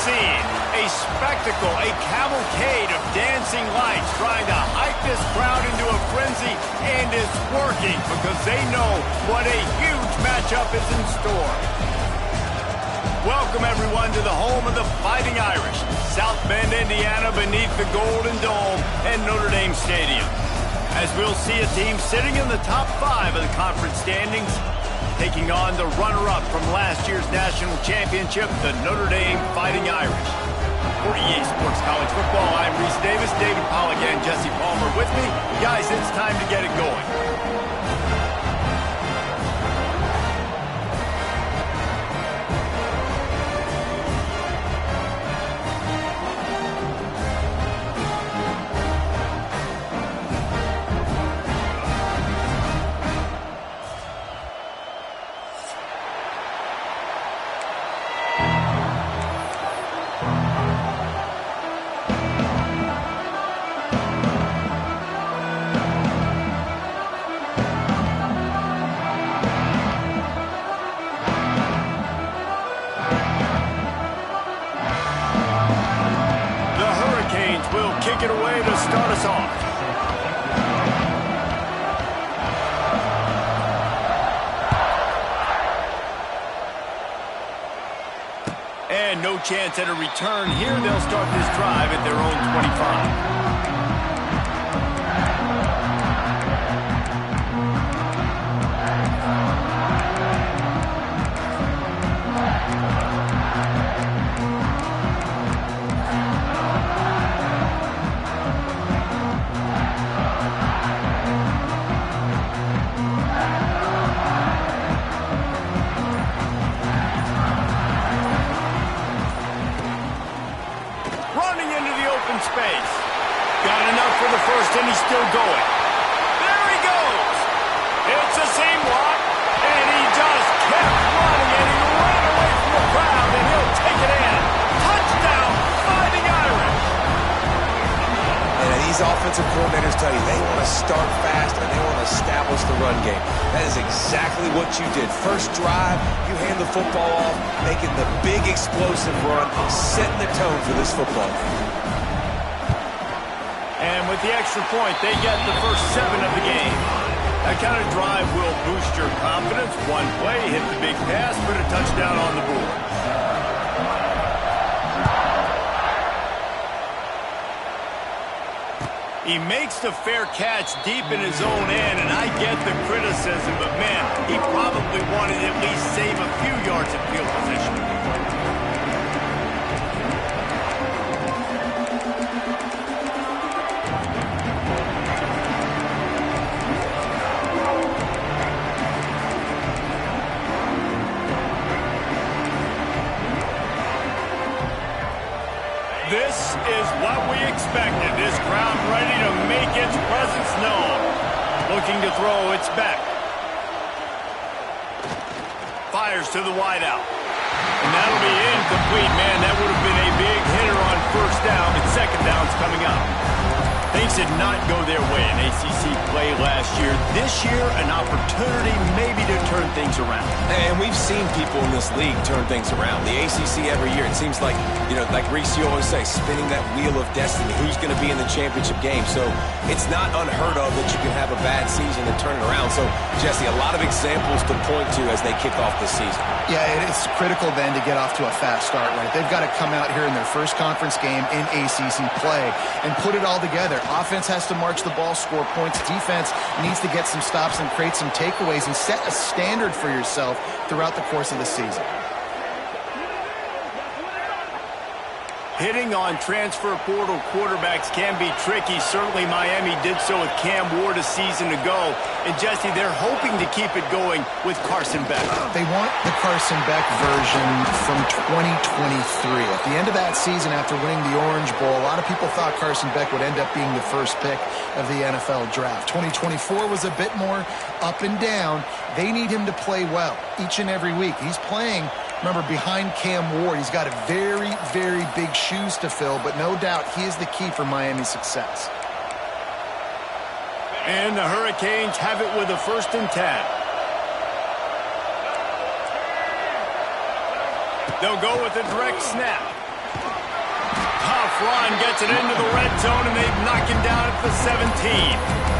scene. A spectacle, a cavalcade of dancing lights trying to hype this crowd into a frenzy, and it's working because they know what a huge matchup is in store. Welcome, everyone, to the home of the Fighting Irish, South Bend, Indiana, beneath the Golden Dome and Notre Dame Stadium. As we'll see a team sitting in the top 5 of the conference standings, taking on the runner-up from last year's national championship, the Notre Dame Fighting Irish. For EA Sports College Football, I'm Reese Davis, David Pollack, and Jesse Palmer with me. Guys, it's time to get it going. Will kick it away to start us off. And no chance at a return here. They'll start this drive at their own 25. Space. Got enough for the first, and he's still going. There he goes. It's a seam block, and he just kept running, and he ran away from the crowd, and he'll take it in. Touchdown, Fighting Irish. And these offensive coordinators tell you they want to start fast, and they want to establish the run game. That is exactly what you did. First drive, you hand the football off, making the big explosive run, setting the tone for this football game. And with the extra point, they get the first 7 of the game. That kind of drive will boost your confidence. One play, hit the big pass, put a touchdown on the board. He makes the fair catch deep in his own end, and I get the criticism, but man, he probably wanted to at least save a few yards of field position. This is what we expected. This crowd ready to make its presence known. Looking to throw, it's back. Fires to the wideout. And that'll be incomplete, man. That would have been a big hitter on first down, but second down's coming up. Things did not go their way in ACC play last year. This year, an opportunity maybe to turn things around. And we've seen people in this league turn things around. The ACC every year, it seems like, you know, like Reese, you always say, spinning that wheel of destiny. Who's going to be in the championship game? So it's not unheard of that you can have a bad season and turn it around. So, Jesse, a lot of examples to point to as they kick off this season. Yeah, it's critical then to get off to a fast start, right? They've got to come out here in their first conference game in ACC play and put it all together. Offense has to march the ball, score points. Defense needs to get some stops and create some takeaways and set a standard for yourself throughout the course of the season. Hitting on transfer portal quarterbacks can be tricky. Certainly Miami did so with Cam Ward a season ago. And Jesse, they're hoping to keep it going with Carson Beck. They want the Carson Beck version from 2023. At the end of that season, after winning the Orange Bowl, a lot of people thought Carson Beck would end up being the first pick of the NFL draft. 2024 was a bit more up and down. They need him to play well each and every week. He's playing, remember, behind Cam Ward. He's got a very, very big shoes to fill, but no doubt he is the key for Miami's success. And the Hurricanes have it with a 1st and 10. They'll go with a direct snap. run gets it into the red zone, and they knock him down at the 17.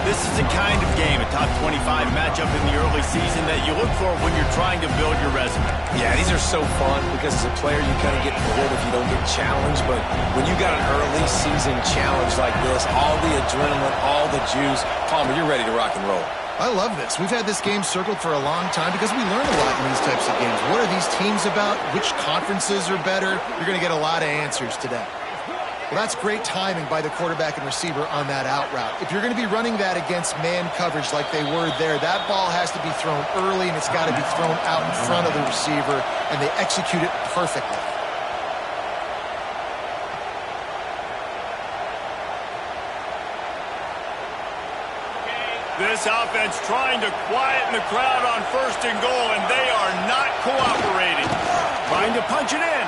This is the kind of game, a top 25 matchup in the early season, that you look for when you're trying to build your resume. Yeah, these are so fun because as a player, you kind of get bored if you don't get challenged. But when you got an early season challenge like this, all the adrenaline, all the juice, Palmer, you're ready to rock and roll. I love this. We've had this game circled for a long time because we learn a lot in these types of games. What are these teams about? Which conferences are better? You're going to get a lot of answers today. Well, that's great timing by the quarterback and receiver on that out route. If you're going to be running that against man coverage like they were there, that ball has to be thrown early, and it's got to be thrown out in front of the receiver, and they execute it perfectly. This offense trying to quieten the crowd on 1st and goal, and they are not cooperating. Trying to punch it in.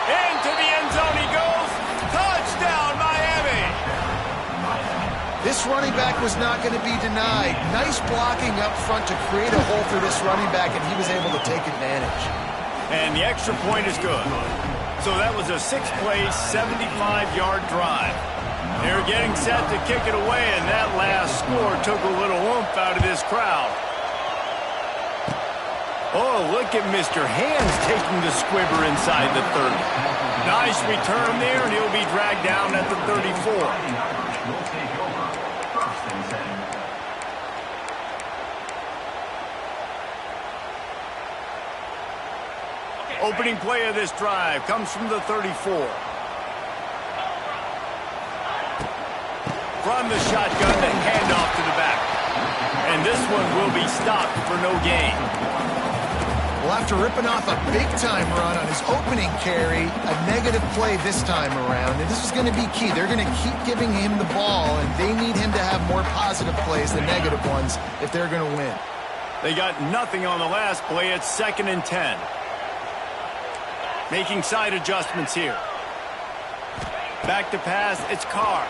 Into the end zone he goes. Touchdown, Miami! This running back was not going to be denied. Nice blocking up front to create a hole for this running back, and he was able to take advantage. And the extra point is good. So that was a 6-play, 75-yard drive. They're getting set to kick it away, and that last score took a little oomph out of this crowd. Oh, look at Mr. Hands taking the squibber inside the 30. Nice return there, and he'll be dragged down at the 34. Opening play of this drive comes from the 34. From the shotgun, the handoff to the back. And this one will be stopped for no gain. Well, after ripping off a big-time run on his opening carry, a negative play this time around, and this is going to be key. They're going to keep giving him the ball, and they need him to have more positive plays than negative ones if they're going to win. They got nothing on the last play. It's 2nd and 10. Making side adjustments here. Back to pass, it's Carr.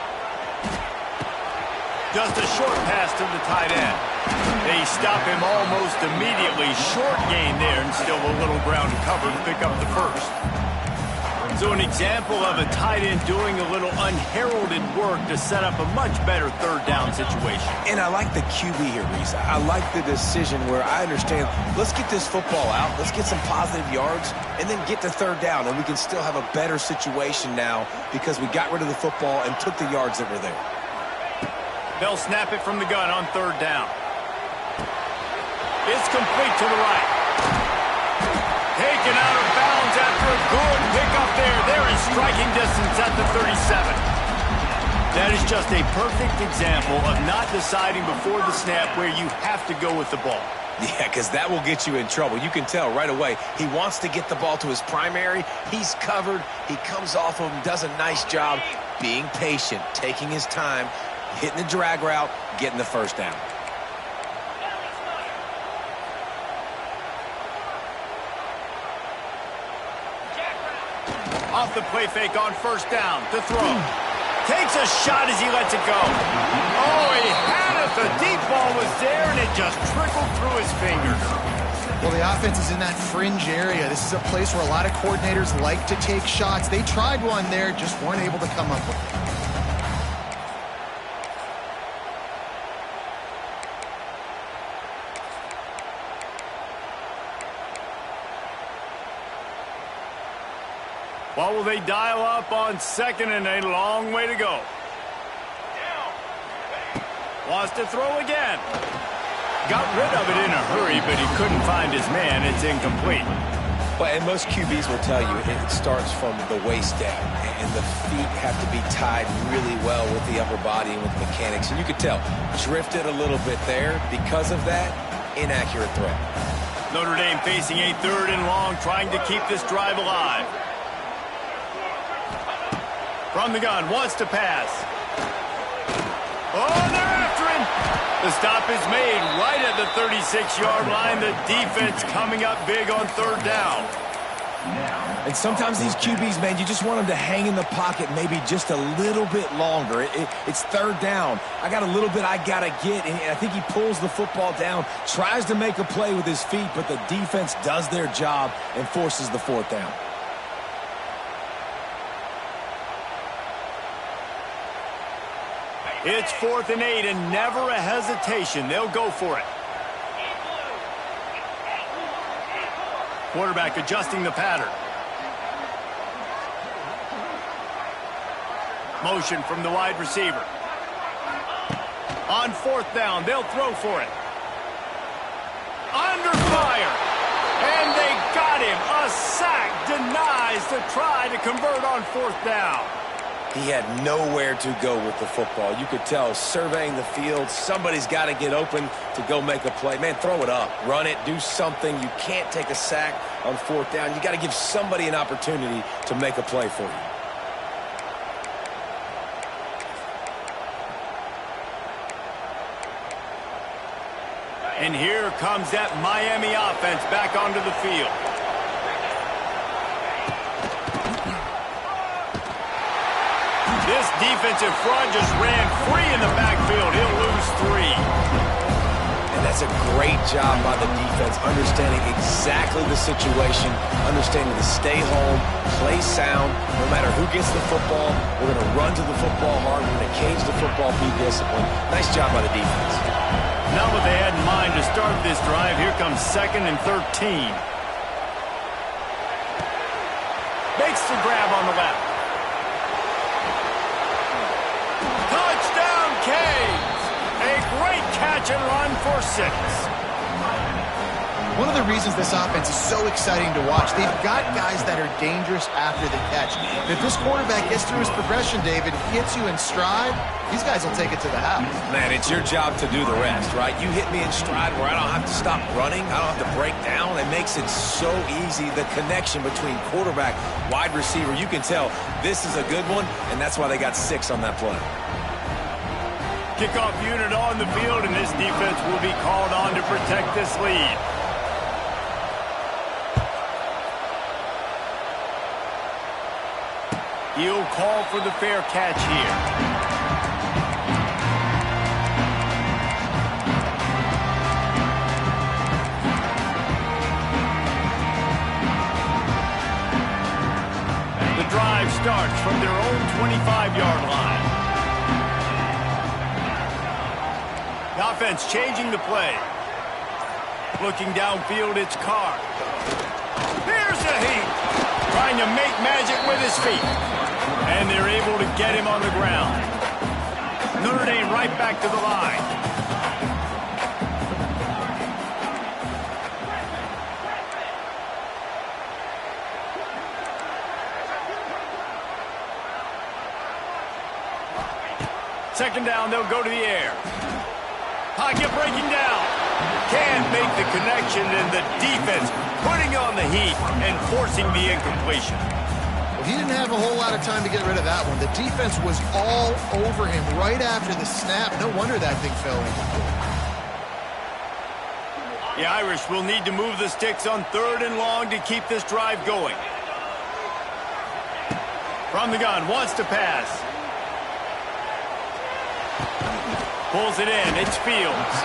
Just a short pass to the tight end. They stop him almost immediately. Short gain there, and still a little ground to cover to pick up the first. So an example of a tight end doing a little unheralded work to set up a much better 3rd down situation. And I like the QB here, Reese. I like the decision where I understand, let's get this football out, let's get some positive yards, and then get to 3rd down, and we can still have a better situation now because we got rid of the football and took the yards that were there. They'll snap it from the gun on 3rd down. It's complete to the right. Taken out of bounds after a good pickup there. They're in striking distance at the 37. That is just a perfect example of not deciding before the snap where you have to go with the ball. Yeah, because that will get you in trouble. You can tell right away he wants to get the ball to his primary. He's covered. He comes off of him, does a nice job being patient, taking his time, hitting the drag route, getting the 1st down. Off the play fake on 1st down to throw. Takes a shot as he lets it go. Oh, he had it. The deep ball was there, and it just trickled through his fingers. Well, the offense is in that fringe area. This is a place where a lot of coordinators like to take shots. They tried one there, just weren't able to come up with it. What will they dial up on 2nd and a long way to go? Wants to throw again. Got rid of it in a hurry, but he couldn't find his man. It's incomplete. Well, and most QBs will tell you it starts from the waist down, and the feet have to be tied really well with the upper body and with the mechanics. And you could tell, drifted a little bit there. Because of that, inaccurate throw. Notre Dame facing a 3rd and long, trying to keep this drive alive. From the gun, wants to pass. Oh, they're after him. The stop is made right at the 36-yard line. The defense coming up big on 3rd down. And sometimes these QBs, man, you just want them to hang in the pocket maybe just a little bit longer. It's 3rd down. I got a little bit I got to get, and I think he pulls the football down, tries to make a play with his feet, but the defense does their job and forces the 4th down. It's 4th and 8 and never a hesitation. They'll go for it. Quarterback adjusting the pattern. Motion from the wide receiver. On 4th down, they'll throw for it. Under fire. And they got him. A sack denies the try to convert on 4th down. He had nowhere to go with the football. You could tell, surveying the field, somebody's got to get open to go make a play. Man, throw it up. Run it. Do something. You can't take a sack on 4th down. You got to give somebody an opportunity to make a play for you. And here comes that Miami offense back onto the field. This defensive front just ran free in the backfield. He'll lose 3. And that's a great job by the defense, understanding exactly the situation, understanding to stay home, play sound. No matter who gets the football, we're going to run to the football hard. We're going to cage the football, be disciplined. Nice job by the defense. Not what they had in mind to start this drive. Here comes 2nd and 13. Makes the grab on the left. Touchdown, Canes! A great catch and run for 6. One of the reasons this offense is so exciting to watch, they've got guys that are dangerous after the catch. And if this quarterback gets through his progression, David, hits you in stride, these guys will take it to the house. Man, it's your job to do the rest, right? You hit me in stride where I don't have to stop running. I don't have to break down. It makes it so easy. The connection between quarterback, wide receiver, you can tell this is a good one, and that's why they got 6 on that play. Kickoff unit on the field, and this defense will be called on to protect this lead. He'll call for the fair catch here. The drive starts from their own 25-yard line. The offense changing the play. Looking downfield, it's Carr. Here's the heat. Trying to make magic with his feet. And they're able to get him on the ground. Notre Dame right back to the line. Second down, they'll go to the air. Pocket breaking down. Can't make the connection, and the defense putting on the heat and forcing the incompletion. Well, he didn't have a whole lot of time to get rid of that one. The defense was all over him right after the snap. No wonder that thing fell incomplete. The Irish will need to move the sticks on 3rd and long to keep this drive going. From the gun, wants to pass. Pulls it in, it's Fields.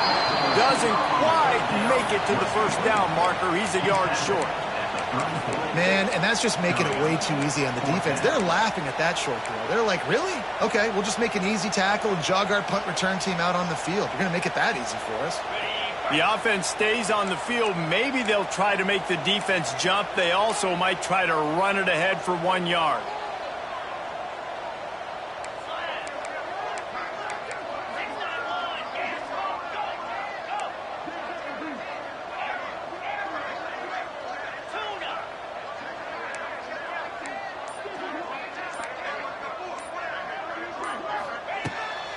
Doesn't quite make it to the first down marker. He's a yard short. Man, and that's just making it way too easy on the defense. They're laughing at that short throw. They're like, really? Okay, we'll just make an easy tackle and jog our punt return team out on the field. We're going to make it that easy for us. The offense stays on the field. Maybe they'll try to make the defense jump. They also might try to run it ahead for 1 yard.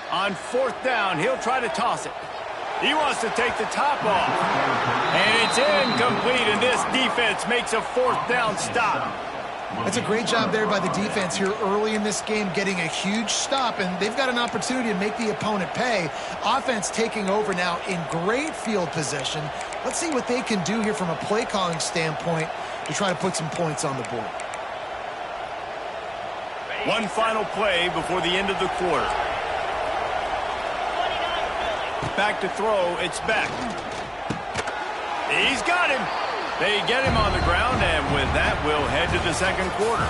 On 4th down, he'll try to toss it. He wants to take the top off. And it's incomplete, and this defense makes a 4th down stop. That's a great job there by the defense here early in this game, getting a huge stop, and they've got an opportunity to make the opponent pay. Offense taking over now in great field position. Let's see what they can do here from a play calling standpoint to try to put some points on the board. One final play before the end of the quarter. Back to throw, it's Beck. He's got him. They get him on the ground, and with that, we'll head to the second quarter.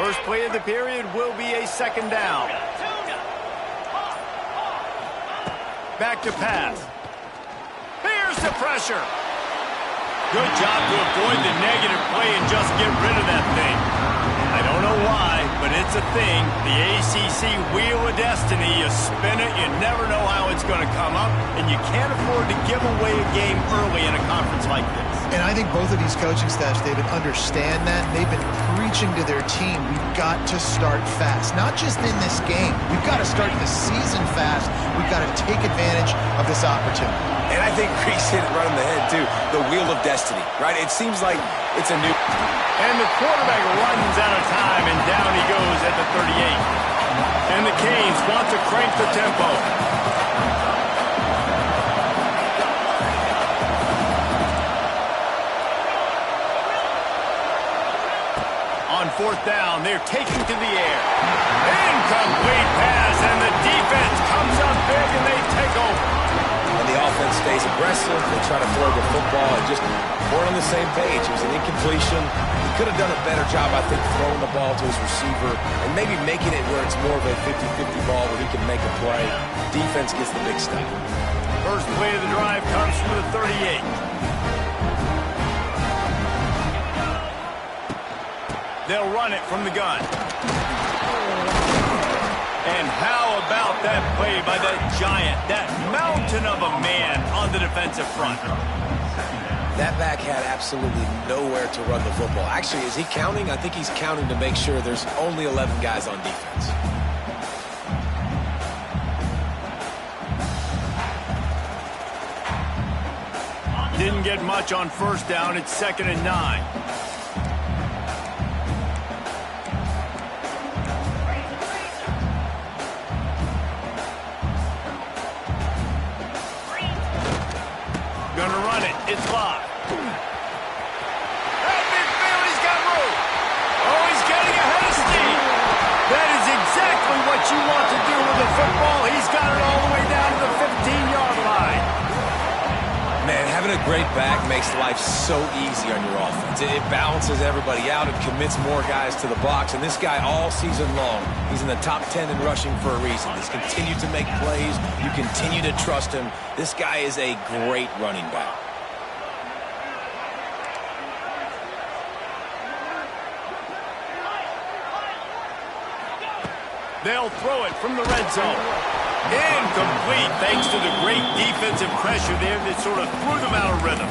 First play of the period will be a second down. Back to pass. Here's the pressure. Good job to avoid the negative play and just get rid of that thing. I don't know why, but it's a thing. The ACC Wheel of Destiny, you spin it, you never know how it's going to come up, and you can't afford to give away a game early in a conference like this. And I think both of these coaching staffs, David, understand that. They've been preaching to their team, we've got to start fast. Not just in this game. We've got to start the season fast. We've got to take advantage of this opportunity. And I think Reese hit it right on the head, too. The Wheel of Destiny, right? It seems like it's a new... And the quarterback runs out of time, and down he goes at the 38. And the Canes want to crank the tempo. On fourth down, they're taking to the air. Incomplete pass, and the defense comes up big, and they take over. And the offense stays aggressive. They try to throw the football and just weren't on the same page. It was an incompletion. He could have done a better job, I think, throwing the ball to his receiver and maybe making it where it's more of a 50-50 ball where he can make a play. Defense gets the big stop. First play of the drive comes from the 38. They'll run it from the gun. And how about that play by that giant, that mountain of a man on the defensive front? That back had absolutely nowhere to run the football. Actually, is he counting? I think he's counting to make sure there's only 11 guys on defense. Didn't get much on first down. It's 2nd and 9. Gonna run it. It's locked. That big Bailey's got room. Oh, he's getting ahead of steam. That is exactly what you want to do with the football. He's got it all the way down to the 15-yard line. Man, having a great back makes life so easy on your offense. It balances everybody out. It commits more guys to the box. And this guy all season long, he's in the top 10 in rushing for a reason. He's continued to make plays. You continue to trust him. This guy is a great running back. They'll throw it from the red zone. Incomplete, thanks to the great defensive pressure there that sort of threw them out of rhythm.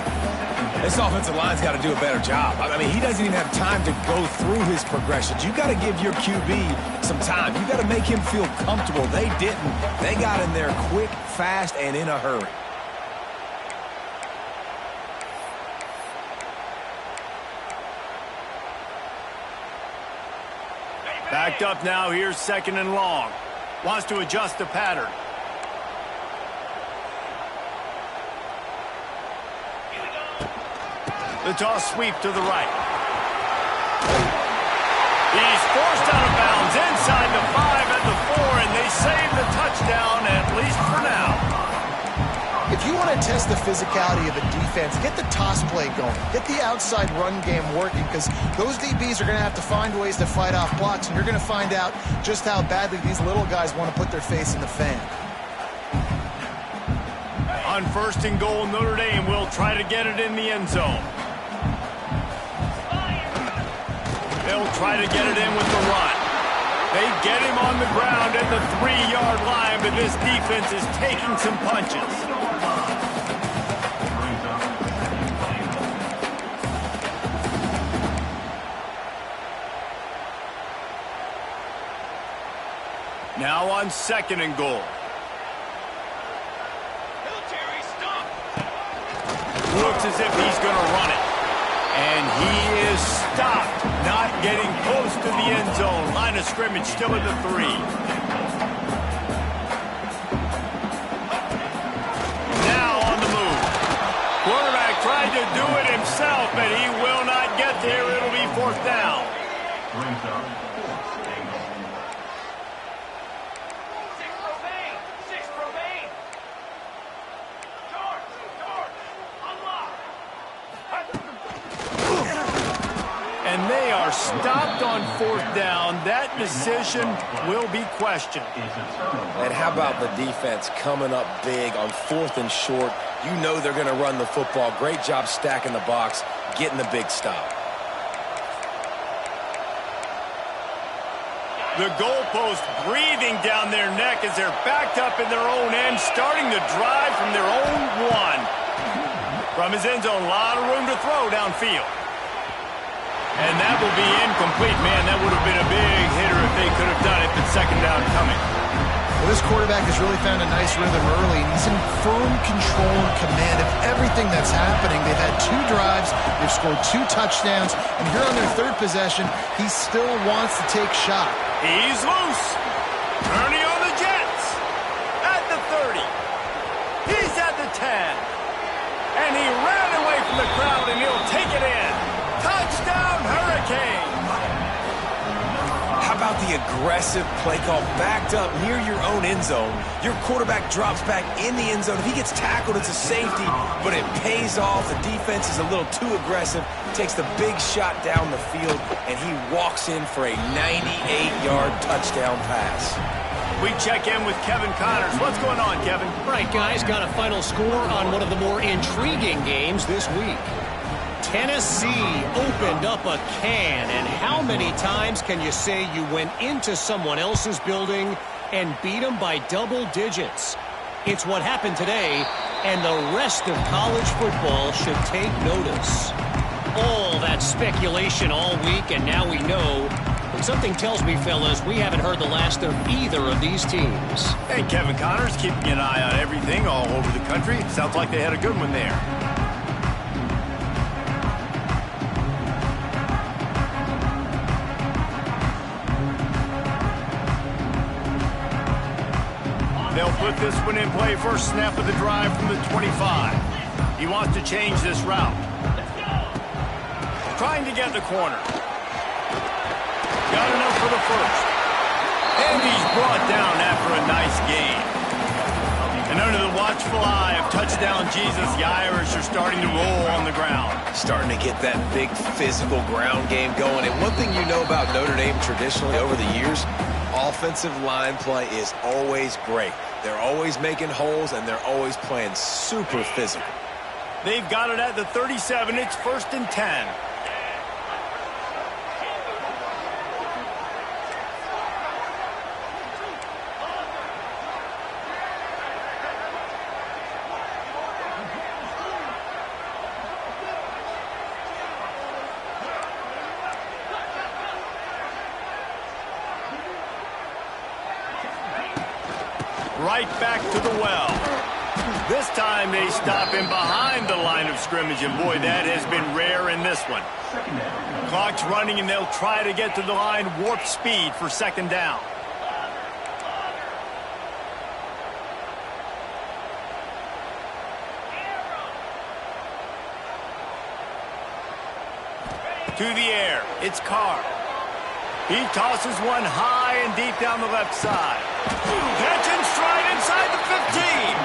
This offensive line's got to do a better job. I mean, he doesn't even have time to go through his progressions. You got to give your QB some time. You got to make him feel comfortable. They didn't. They got in there quick, fast, and in a hurry. Backed up now, here's 2nd and long. Wants to adjust the pattern. The toss sweep to the right. He's forced out of bounds inside the 5 at the 4, and they save the touchdown, at least for now. If you want to test the physicality of a defense, get the toss play going. Get the outside run game working, because those DBs are going to have to find ways to fight off blocks, and you're going to find out just how badly these little guys want to put their face in the fan. On 1st and goal, Notre Dame will try to get it in the end zone. They'll try to get it in with the run. They get him on the ground at the 3-yard line, but this defense is taking some punches. Now on 2nd and goal. Looks as if he's going to run it. And he is stopped, not getting close to the end zone. Line of scrimmage still at the 3. Now on the move. Quarterback tried to do it himself, but he will not get there. It'll be 4th down. And they are stopped on 4th down. That decision will be questioned. And how about the defense coming up big on 4th and short? You know they're going to run the football. Great job stacking the box, getting the big stop. The goalpost breathing down their neck as they're backed up in their own end, starting the drive from their own 1. From his end zone, a lot of room to throw downfield. And that will be incomplete. Man, that would have been a big hitter if they could have done it, but 2nd down coming. Well, this quarterback has really found a nice rhythm early, and he's in firm control and command of everything that's happening. They've had 2 drives, they've scored 2 touchdowns, and here on their 3rd possession, he still wants to take shot. He's loose. Turning on the Jets. At the 30. He's at the 10. And he ran away from the crowd, and he'll take it in. Touchdown, Hurricane. How about the aggressive play call backed up near your own end zone? Your quarterback drops back in the end zone. If he gets tackled, it's a safety, but it pays off. The defense is a little too aggressive, takes the big shot down the field, and he walks in for a 98-yard touchdown pass. We check in with Kevin Connors. What's going on, Kevin? Right, guys, got a final score on one of the more intriguing games this week. Tennessee opened up a can, and how many times can you say you went into someone else's building and beat them by double digits? It's what happened today, and the rest of college football should take notice. All that speculation all week, and now we know. But something tells me, fellas, we haven't heard the last of either of these teams. Hey, Kevin Connors, keeping an eye on everything all over the country. Sounds like they had a good one there. They'll put this one in play. First snap of the drive from the 25. He wants to change this route. Trying to get the corner. Got enough for the first. And he's brought down after a nice gain. And under the watchful eye of touchdown Jesus, the Irish are starting to roll on the ground. Starting to get that big physical ground game going. And one thing you know about Notre Dame traditionally over the years, offensive line play is always great. They're always making holes, and they're always playing super physical. They've got it at the 37. It's 1st and 10. Right back to the well. This time they stop him behind the line of scrimmage, and boy, that has been rare in this one. Clock's running, and they'll try to get to the line warp speed for 2nd down. To the air, it's Carr. He tosses one high and deep down the left side. Catch and stride inside the 15.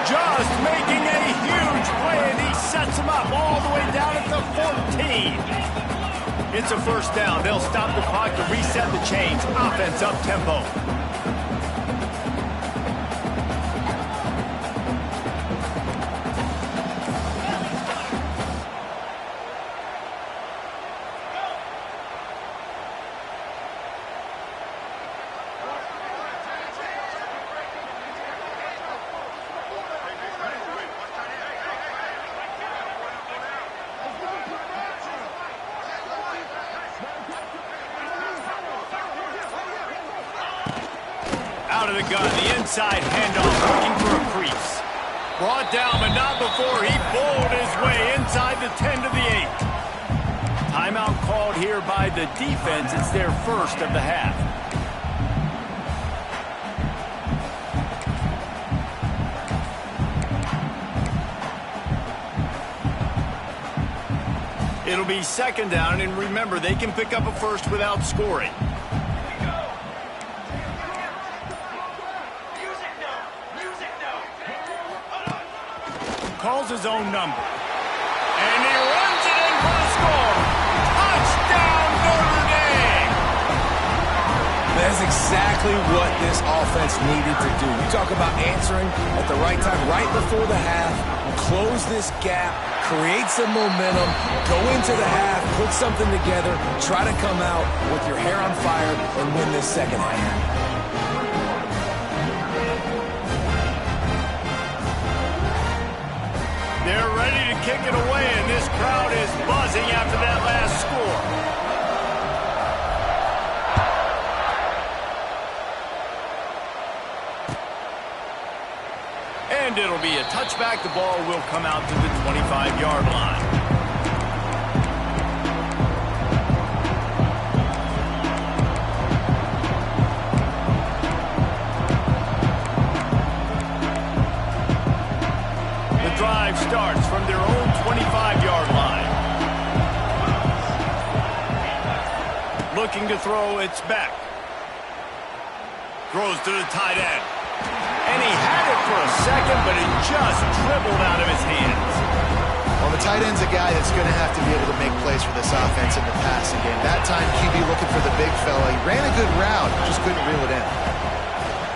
Just making a huge play, and he sets him up all the way down at the 14. It's a 1st down. They'll stop the clock to reset the chains. Offense up tempo. Out of the gun, the inside handoff, looking for a crease. Brought down, but not before he bowled his way inside the 10 to the 8. Timeout called here by the defense. It's their first of the half. It'll be 2nd down, and remember, they can pick up a first without scoring. Calls his own number. And he runs it in for a score. Touchdown, That's exactly what this offense needed to do. You talk about answering at the right time, right before the half, close this gap, create some momentum, go into the half, put something together, try to come out with your hair on fire and win this second half. They're ready to kick it away, and this crowd is buzzing after that last score. And it'll be a touchback. The ball will come out to the 25-yard line. Drive starts from their own 25-yard line. Looking to throw, it's back. Throws to the tight end. And he had it for a second, but it just dribbled out of his hands. Well, the tight end's a guy that's going to have to be able to make plays for this offense in the passing game. That time, QB looking for the big fella. He ran a good route, just couldn't reel it in.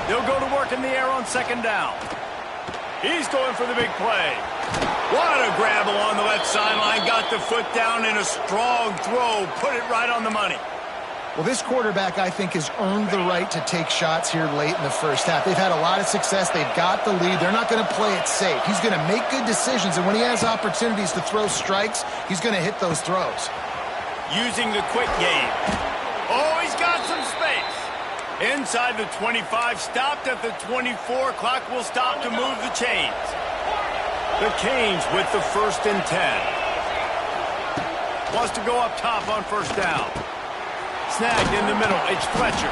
They'll go to work in the air on second down. He's going for the big play. What a grab along the left sideline. Got the foot down in a strong throw. Put it right on the money. Well, this quarterback, I think, has earned the right to take shots here late in the first half. They've had a lot of success. They've got the lead. They're not going to play it safe. He's going to make good decisions, and when he has opportunities to throw strikes, he's going to hit those throws. Using the quick game. Oh, he's got some space. Inside the 25, stopped at the 24. Clock will stop to move the chains. The Canes with the 1st and 10. Wants to go up top on first down. Snagged in the middle. It's Fletcher.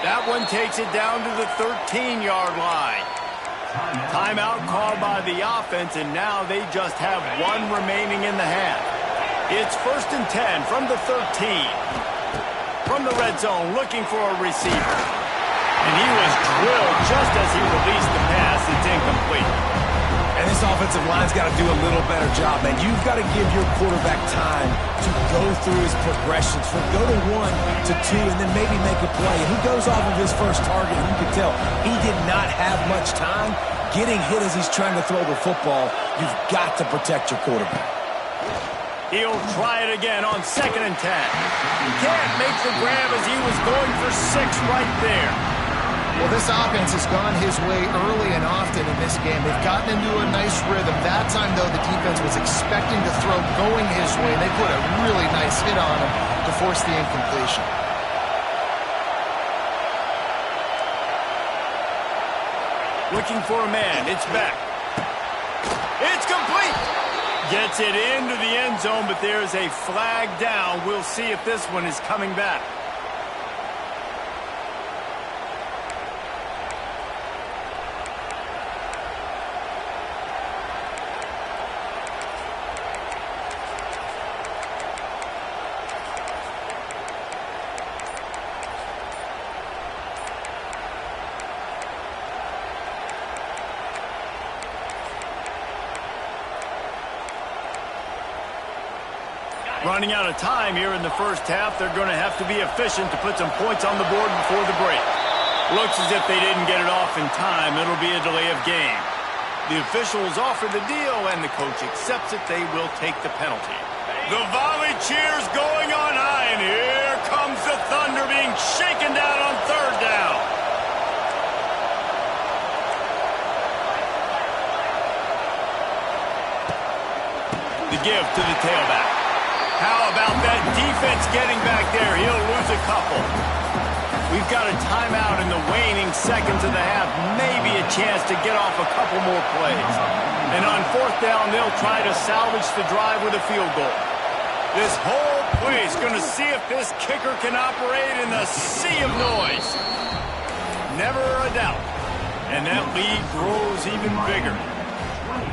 That one takes it down to the 13-yard line. Timeout called by the offense, and now they just have one remaining in the half. It's 1st and 10 from the 13. From the red zone, looking for a receiver. And he was drilled just as he released the pass. It's incomplete. And this offensive line's got to do a little better job, man. You've got to give your quarterback time to go through his progressions, from go to 1 to 2, and then maybe make a play. And he goes off of his first target, and you can tell he did not have much time getting hit as he's trying to throw the football. You've got to protect your quarterback. He'll try it again on 2nd and 10. Can't make the grab as he was going for 6 right there. Well, this offense has gone his way early and often in this game. They've gotten into a nice rhythm. That time, though, the defense was expecting to throw going his way. They put a really nice hit on him to force the incompletion. Looking for a man. It's back. It's complete. Gets it into the end zone, but there's a flag down. We'll see if this one is coming back. Running out of time here in the first half. They're going to have to be efficient to put some points on the board before the break. Looks as if they didn't get it off in time. It'll be a delay of game. The officials offer the deal, and the coach accepts it. They will take the penalty. The volley cheers going on high, and here comes the Thunder being shaken down on 3rd down. The give to the tailback. How about that defense getting back there? He'll lose a couple. We've got a timeout in the waning seconds of the half. Maybe a chance to get off a couple more plays. And on 4th down, they'll try to salvage the drive with a field goal. This whole place going to see if this kicker can operate in the sea of noise. Never a doubt. And that lead grows even bigger.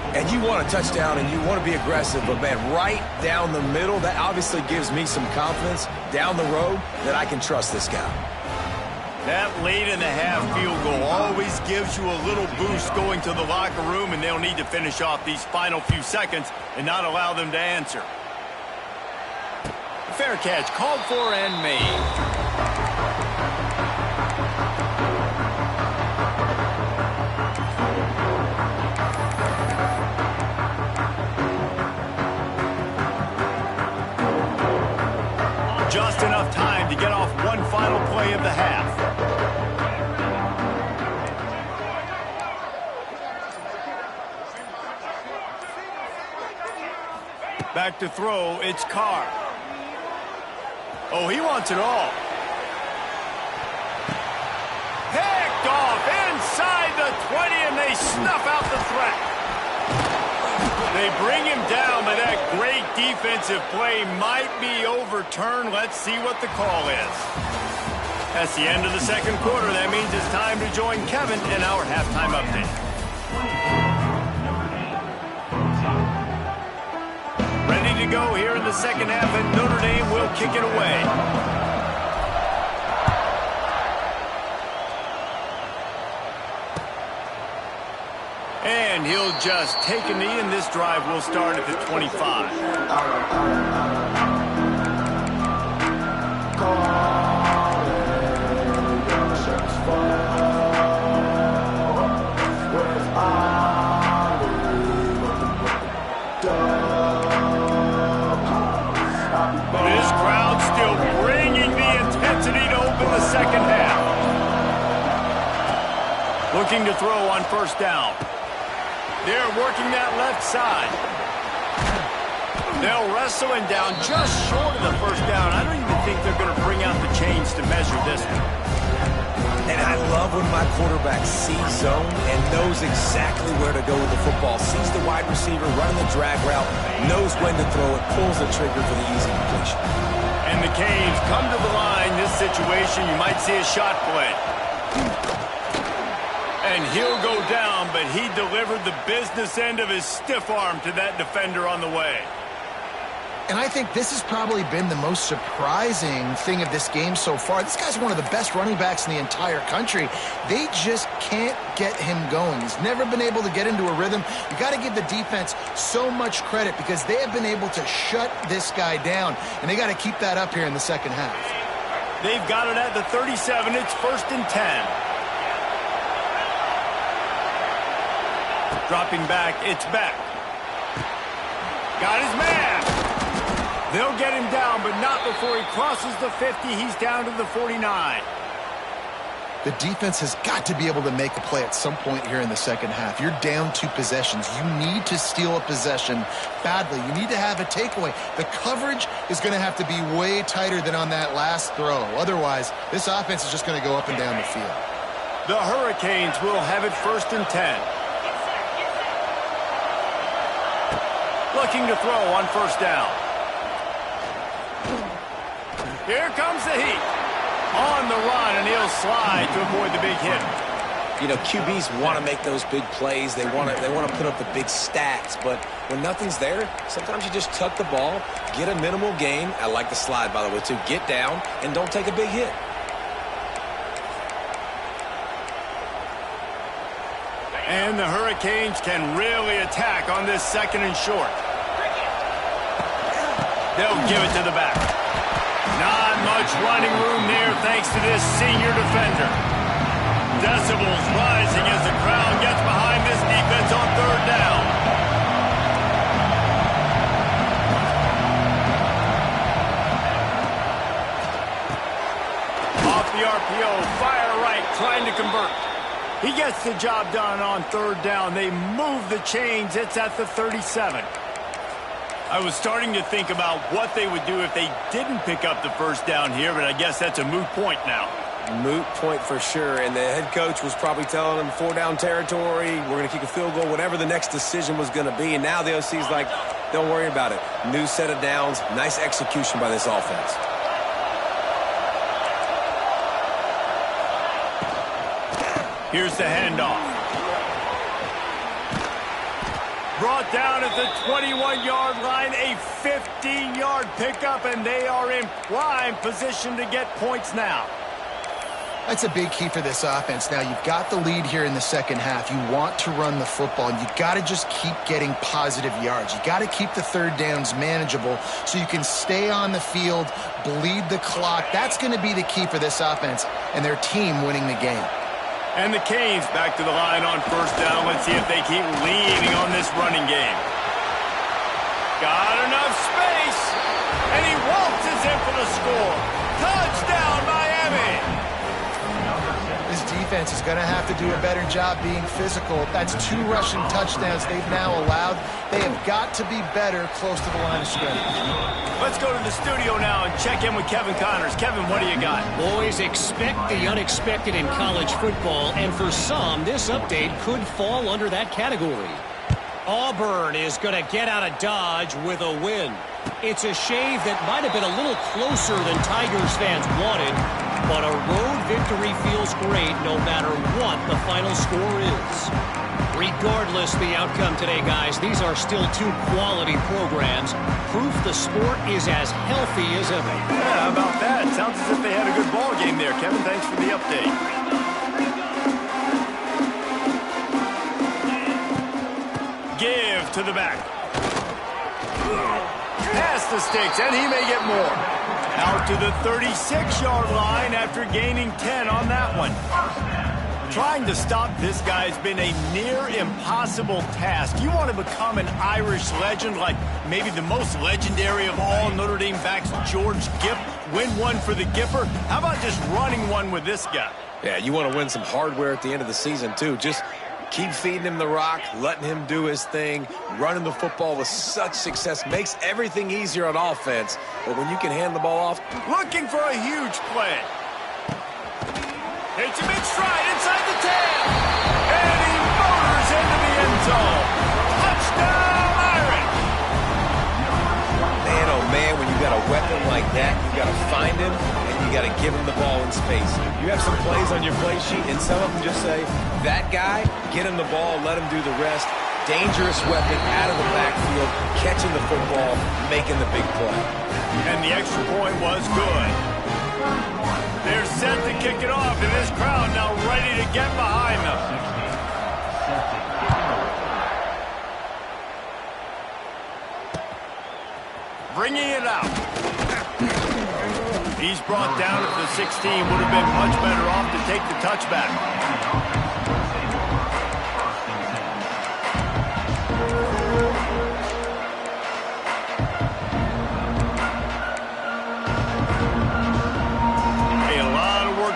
And you want a touchdown and you want to be aggressive, but, man, right down the middle, that obviously gives me some confidence down the road that I can trust this guy. That late in the half field goal always gives you a little boost going to the locker room, and they'll need to finish off these final few seconds and not allow them to answer. Fair catch called for and made. play of the half. Back to throw, it's Carr. Oh, he wants it all. Picked off inside the 20, and they snuff out the threat. They bring him down, but that great defensive play might be overturned. Let's see what the call is. That's the end of the second quarter. That means it's time to join Kevin in our halftime update. Ready to go here in the second half, and Notre Dame will kick it away. And he'll just take a knee, and this drive will start at the 25. This crowd still bringing the intensity to open the second half. Looking to throw on first down. They're working that left side. They'll wrestle him down just short of the first down. I don't even think they're going to bring out the chains to measure this one. And I love when my quarterback sees zone and knows exactly where to go with the football. Sees the wide receiver running the drag route, knows when to throw it, pulls the trigger for the easy completion. And the Canes come to the line. This situation, you might see a shot play. And he'll go down, but he delivered the business end of his stiff arm to that defender on the way. And I think this has probably been the most surprising thing of this game so far. This guy's one of the best running backs in the entire country. They just can't get him going. He's never been able to get into a rhythm. You got to give the defense so much credit because they have been able to shut this guy down, and they got to keep that up here in the second half. They've got it at the 37. It's 1st and 10. Dropping back, it's Beck. Got his man. They'll get him down, but not before he crosses the 50. He's down to the 49. The defense has got to be able to make a play at some point here in the second half. You're down 2 possessions. You need to steal a possession badly. You need to have a takeaway. The coverage is going to have to be way tighter than on that last throw. Otherwise, this offense is just going to go up and down the field. The Hurricanes will have it 1st and 10. Looking to throw on first down. Here comes the heat. On the run, and he'll slide to avoid the big hit. You know, QBs want to make those big plays. They want to put up the big stats. But when nothing's there, sometimes you just tuck the ball, get a minimal gain. I like the slide, by the way, too. Get down and don't take a big hit. And the Hurricanes can really attack on this 2nd and short. They'll give it to the back. Not much running room there thanks to this senior defender. Decibels rising as the crowd gets behind this defense on 3rd down. Off the RPO, fire right, trying to convert. He gets the job done on 3rd down. They move the chains. It's at the 37. I was starting to think about what they would do if they didn't pick up the first down here, but I guess that's a moot point now. Moot point for sure, and the head coach was probably telling them 4-down territory, we're going to kick a field goal, whatever the next decision was going to be, and now the OC's like, don't worry about it. New set of downs, nice execution by this offense. Here's the handoff. Brought down at the 21-yard line, a 15-yard pickup, and they are in prime position to get points now. That's a big key for this offense. Now, you've got the lead here in the second half. You want to run the football, and you've got to just keep getting positive yards. You got to keep the 3rd downs manageable so you can stay on the field, bleed the clock. That's going to be the key for this offense and their team winning the game. And the Canes back to the line on first down. Let's see if they keep leaning on this running game. Got enough space, and he waltzes in for the score. Touchdown, Miami! defense is going to have to do a better job being physical. That's 2 rushing touchdowns they've now allowed. They have got to be better close to the line of scrimmage. Let's go to the studio now and check in with Kevin Connors. Kevin, what do you got? Boys, expect the unexpected in college football, and for some, this update could fall under that category. Auburn is going to get out of Dodge with a win. It's a shave that might have been a little closer than Tigers fans wanted, but a road victory feels great no matter what the final score is. Regardless the outcome today, guys, these are still 2 quality programs. Proof the sport is as healthy as ever. Yeah, how about that? Sounds as if they had a good ball game there, Kevin. Thanks for the update. Give to the back. Past the sticks, and he may get more. Out to the 36-yard line after gaining 10 on that one. Trying to stop this guy has been a near impossible task. You want to become an Irish legend, like maybe the most legendary of all Notre Dame backs, George Gipp, win one for the Gipper. How about just running one with this guy? Yeah, you want to win some hardware at the end of the season, too. Just keep feeding him the rock, letting him do his thing, running the football with such success. Makes everything easier on offense. But when you can hand the ball off, looking for a huge play. Takes a big stride inside the 10. And he motors into the end zone. Touchdown, Irish. Man, oh man, when you got a weapon like that, you got to find him and you got to give him the ball in space. You have some plays on your play sheet, and some of them just say, that guy, get him the ball, let him do the rest. Dangerous weapon out of the backfield, catching the football, making the big play. And the extra point was good. They're set to kick it off, and this crowd now ready to get behind them. Bringing it out. He's brought down at the 16. Would have been much better off to take the touchback.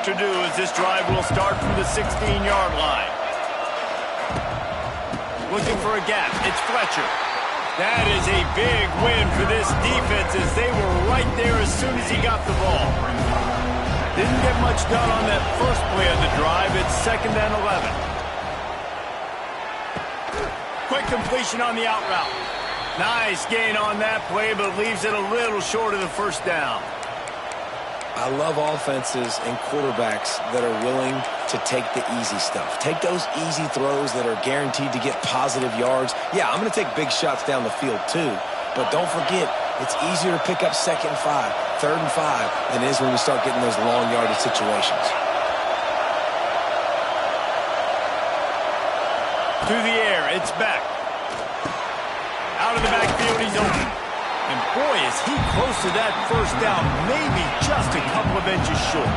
To do as this drive will start from the 16-yard line. Looking for a gap. It's Fletcher. That is a big win for this defense as they were right there as soon as he got the ball. Didn't get much done on that first play of the drive. It's 2nd and 11. Quick completion on the out route. Nice gain on that play, but leaves it a little short of the first down. I love offenses and quarterbacks that are willing to take the easy stuff. Take those easy throws that are guaranteed to get positive yards. Yeah, I'm going to take big shots down the field too, but don't forget, it's easier to pick up 2nd and 5, 3rd and 5 than it is when we start getting those long yardage situations. To the air, it's back. Out of the backfield, he's open. And boy, is he close to that first down, maybe just a couple of inches short.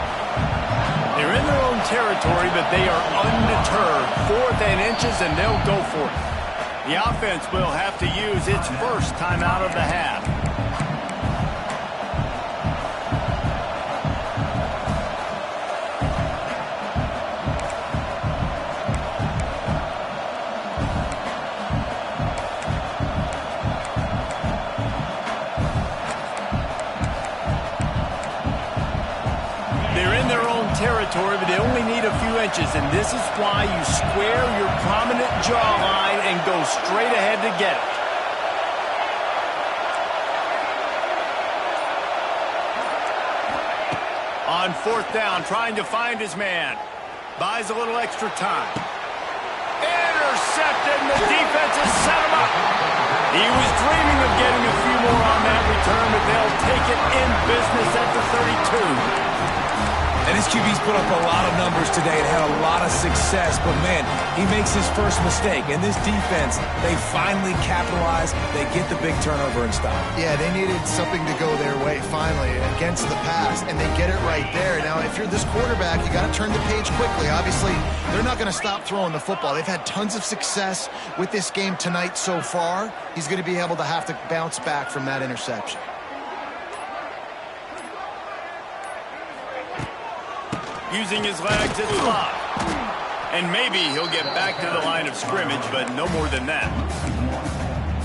They're in their own territory, but they are undeterred. 4th and inches, and they'll go for it. The offense will have to use its first time out of the half. Territory, but they only need a few inches, and this is why you square your prominent jawline and go straight ahead to get it. On 4th down, trying to find his man. Buys a little extra time. Intercepted, and the defense has set him up. He was dreaming of getting a few more on that return, but they'll take it in business at the 32. And his QB's put up a lot of numbers today and had a lot of success. But, man, he makes his first mistake. And this defense, they finally capitalize. They get the big turnover and stop. Yeah, they needed something to go their way finally against the pass, and they get it right there. Now, if you're this quarterback, you got to turn the page quickly. Obviously, they're not going to stop throwing the football. They've had tons of success with this game tonight so far. He's going to be able to have to bounce back from that interception. Using his legs, it's Love. And maybe he'll get back to the line of scrimmage, but no more than that.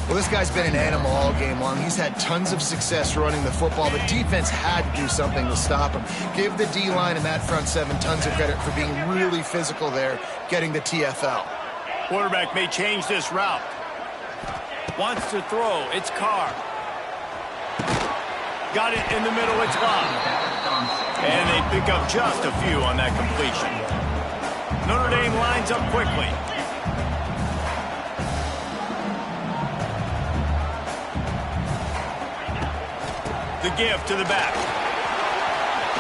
Well, this guy's been an animal all game long. He's had tons of success running the football. The defense had to do something to stop him. Give the D-line and that front seven tons of credit for being really physical there, getting the TFL. Quarterback may change this route. Wants to throw. It's Carr. Got it in the middle. It's Locke. And they pick up just a few on that completion. Notre Dame lines up quickly. The give to the back.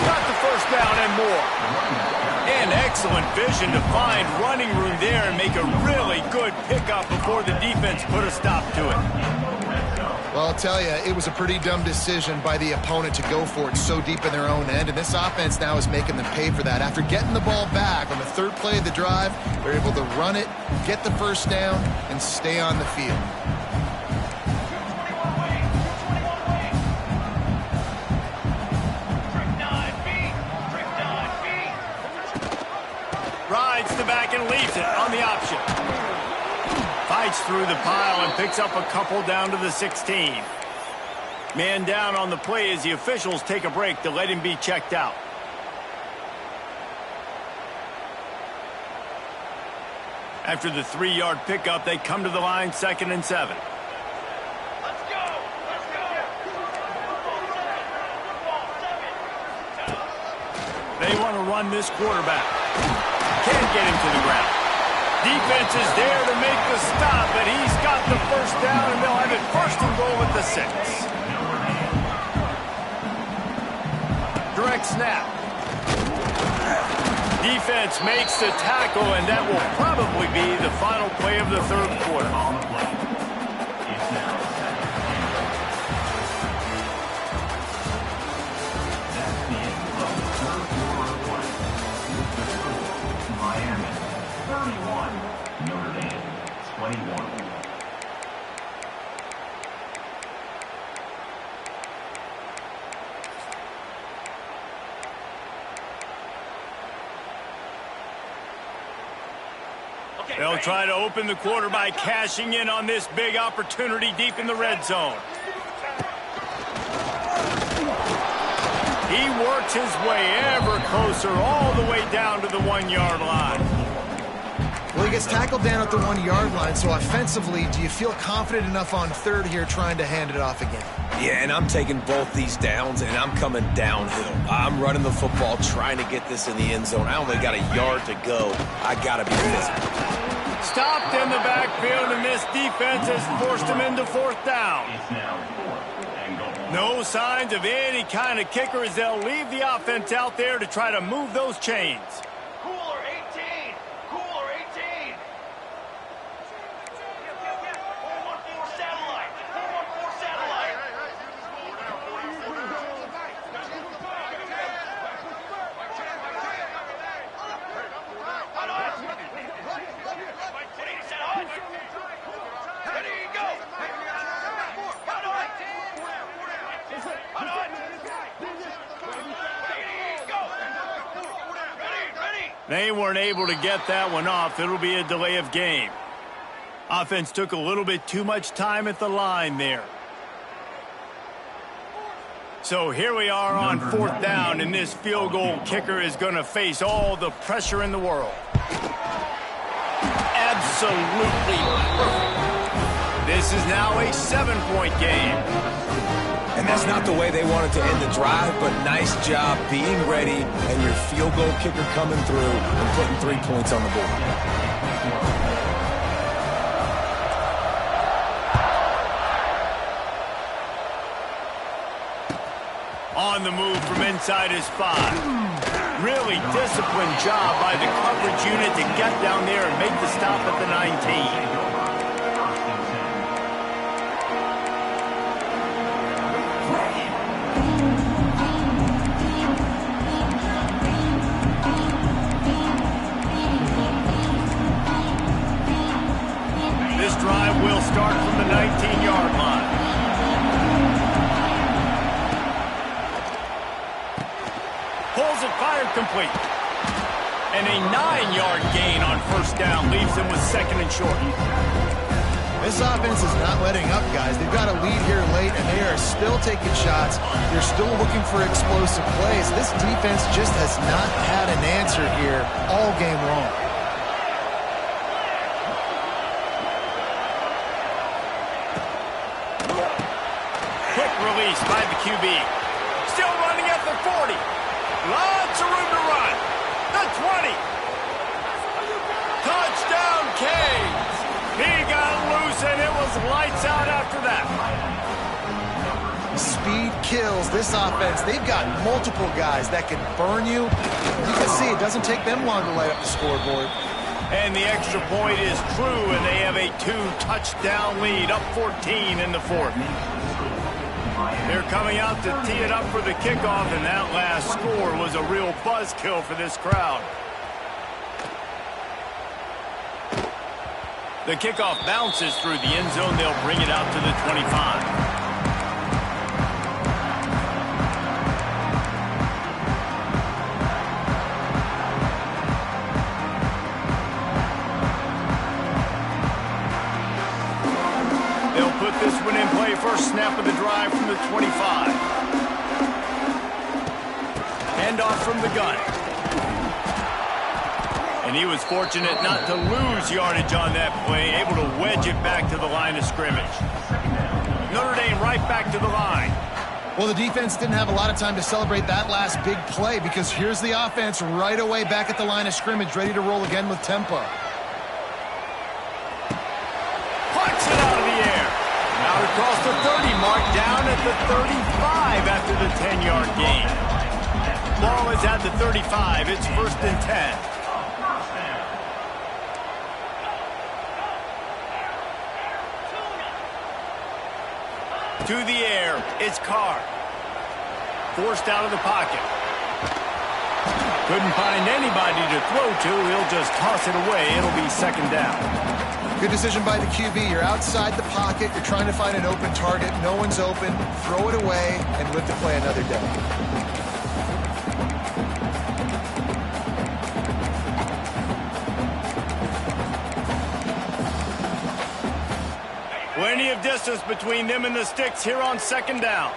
Got the first down and more. And excellent vision to find running room there and make a really good pickup before the defense put a stop to it. Well, I'll tell you, it was a pretty dumb decision by the opponent to go for it so deep in their own end, and this offense now is making them pay for that. After getting the ball back on the third play of the drive, they're able to run it, get the first down, and stay on the field. Rides the back and leaves it on the option. Fights through the pile and picks up a couple down to the 16. Man down on the play as the officials take a break to let him be checked out. After the 3-yard pickup, they come to the line, 2nd and 7. Let's go! Let's go! They want to run this quarterback. Can't get him to the ground. Defense is there to make the stop, but he's got the first down, and they'll have it 1st and goal at the 6. Direct snap. Defense makes the tackle, and that will probably be the final play of the 3rd quarter. Miami 31, Notre Dame 21. They'll try to open the quarter by cashing in on this big opportunity deep in the red zone. He works his way ever closer all the way down to the 1-yard line. Well, he gets tackled down at the 1-yard line, so offensively, do you feel confident enough on 3rd here trying to hand it off again? Yeah, and I'm taking both these downs, and I'm coming downhill. I'm running the football, trying to get this in the end zone. I only got a yard to go. I got to be physical. Stopped in the backfield, and this defense has forced him into 4th down. No signs of any kind of kicker as they'll leave the offense out there to try to move those chains. Cooler 18! Cooler 18! 414 satellite! 414 satellite! Ready, go! They weren't able to get that one off. It'll be a delay of game. Offense took a little bit too much time at the line there. So here we are on 4th down, and this field goal kicker is going to face all the pressure in the world. Absolutely perfect. This is now a 7-point game. And that's not the way they wanted to end the drive, but nice job being ready and your field goal kicker coming through and putting 3 points on the board. On the move from inside his 5. Really disciplined job by the coverage unit to get down there and make the stop at the 19. This drive will start from the 19-yard line. Pulls it, fired complete. And a 9-yard gain on first down leaves them with second and short. This offense is not letting up, guys. They've got a lead here late, and they are still taking shots. They're still looking for explosive plays. This defense just has not had an answer here all game long. Quick release by the QB. Still running at the 40. Lots of room to run. The 20. Touchdown, Canes. He got loose, and it was lights out after that. Speed kills this offense. They've got multiple guys that can burn you. You can see it doesn't take them long to light up the scoreboard. And the extra point is true, and they have a 2-touchdown lead, up 14 in the fourth. They're coming out to tee it up for the kickoff, and that last score was a real buzzkill for this crowd. The kickoff bounces through the end zone. They'll bring it out to the 25. This one in play, first snap of the drive from the 25. Handoff from the gun. And he was fortunate not to lose yardage on that play, able to wedge it back to the line of scrimmage. Notre Dame right back to the line. Well, the defense didn't have a lot of time to celebrate that last big play because here's the offense right away back at the line of scrimmage, ready to roll again with tempo. Punts it out of the air. Out across the 30 mark, down at the 35 after the 10-yard gain. Ball is at the 35. It's first and 10. To the air, it's Carr. Forced out of the pocket. Couldn't find anybody to throw to. He'll just toss it away. It'll be second down. Good decision by the QB. You're outside the pocket. You're trying to find an open target. No one's open. Throw it away and live to play another day. Plenty of distance between them and the sticks here on second down.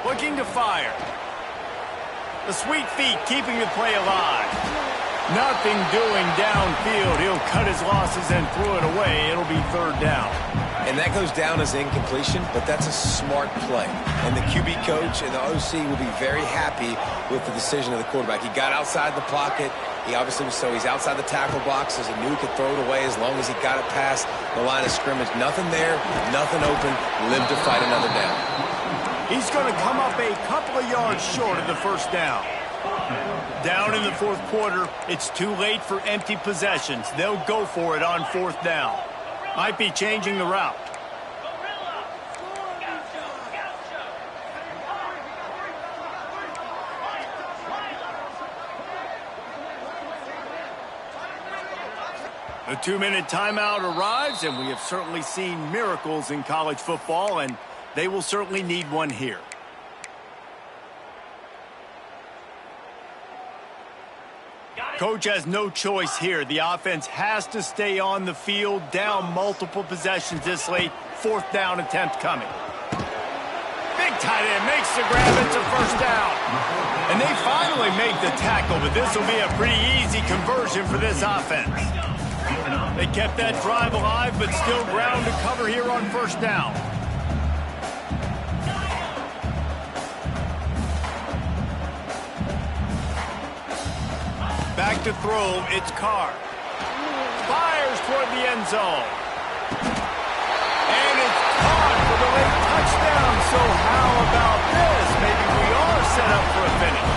Looking to fire. The sweet feet keeping the play alive. Nothing doing downfield. He'll cut his losses and throw it away. It'll be third down. And that goes down as incompletion, but that's a smart play. And the QB coach and the OC will be very happy with the decision of the quarterback. He got outside the pocket. He obviously was, so he's outside the tackle box, as he knew he could throw it away as long as he got it past the line of scrimmage. Nothing there, nothing open. Live to fight another down. He's going to come up a couple of yards short of the first down. Down in the fourth quarter, it's too late for empty possessions. They'll go for it on fourth down. Might be changing the route. The 2-minute timeout arrives, and we have certainly seen miracles in college football, and they will certainly need one here. Coach has no choice here. The offense has to stay on the field, down multiple possessions this late. Fourth down attempt coming. Big tight end makes the grab. It's a first down. And they finally make the tackle, but this will be a pretty easy conversion for this offense. They kept that drive alive, but still ground to cover here on first down. Back to throw, it's Carr. Fires toward the end zone. And it's caught for the late touchdown. So how about this? Maybe we are set up for a finish.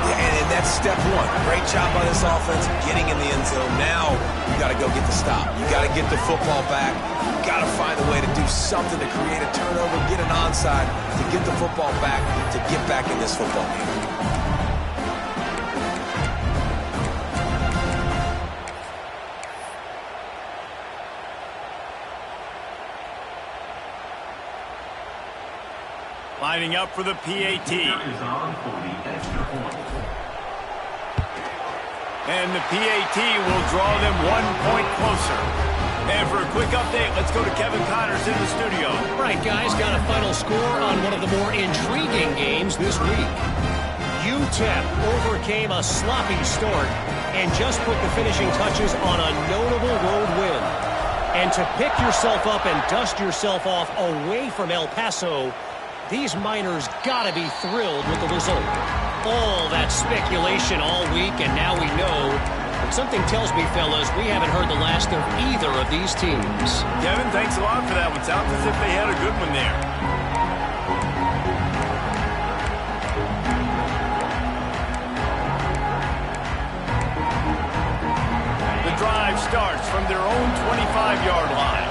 Yeah, and that's step one. Great job by this offense getting in the end zone. Now you got to go get the stop. You got to get the football back. You got to find a way to do something to create a turnover, get an onside, to get the football back, to get back in this football game. Lining up for the PAT. Is on for the extra point. And the PAT will draw them 1 point closer. And for a quick update, let's go to Kevin Connors in the studio. All right, guys, got a final score on one of the more intriguing games this week. UTEP overcame a sloppy start and just put the finishing touches on a notable road win. And to pick yourself up and dust yourself off away from El Paso, these Miners gotta be thrilled with the result. All that speculation all week, and now we know. But something tells me, fellas, we haven't heard the last of either of these teams. Kevin, thanks a lot for that one. Sounds as if they had a good one there. The drive starts from their own 25-yard line.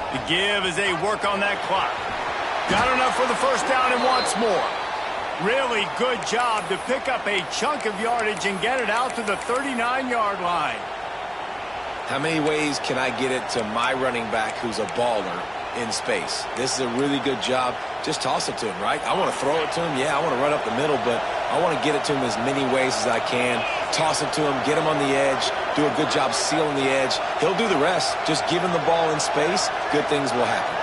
The give as they work on that clock. Got enough for the first down and wants more. Really good job to pick up a chunk of yardage and get it out to the 39-yard line. How many ways can I get it to my running back who's a baller in space? This is a really good job. Just toss it to him, right? I want to throw it to him. Yeah, I want to run up the middle, but I want to get it to him as many ways as I can. Toss it to him, get him on the edge, do a good job sealing the edge. He'll do the rest. Just give him the ball in space, good things will happen.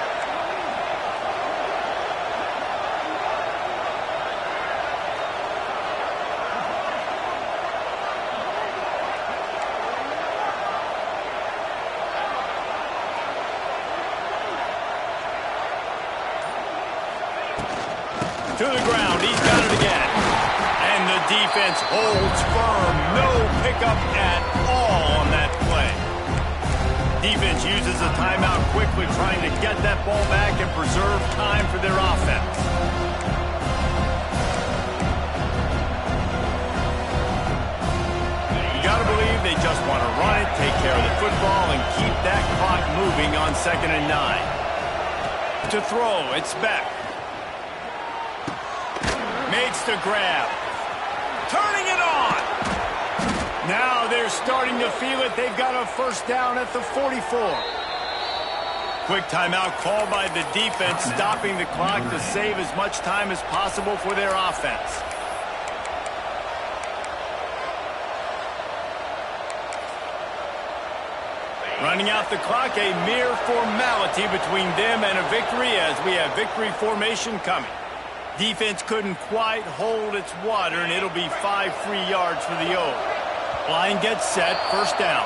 To the ground, he's got it again. And the defense holds firm. No pickup at all on that play. Defense uses a timeout quickly, trying to get that ball back and preserve time for their offense. You got to believe they just want to run it, take care of the football, and keep that clock moving on 2nd and 9. To throw, it's Beck. Makes the grab. Turning it on. Now they're starting to feel it. They've got a first down at the 44. Quick timeout called by the defense, stopping the clock to save as much time as possible for their offense. Running out the clock, a mere formality between them and a victory as we have victory formation coming. Defense couldn't quite hold its water, and it'll be 5 free yards for the O. Line gets set, first down.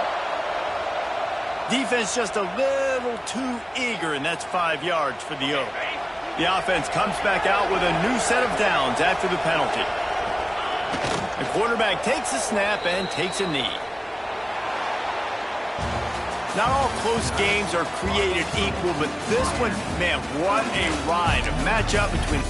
Defense just a little too eager, and that's 5 yards for the O. The offense comes back out with a new set of downs after the penalty. The quarterback takes a snap and takes a knee. Not all close games are created equal, but this one, man, what a ride. A matchup between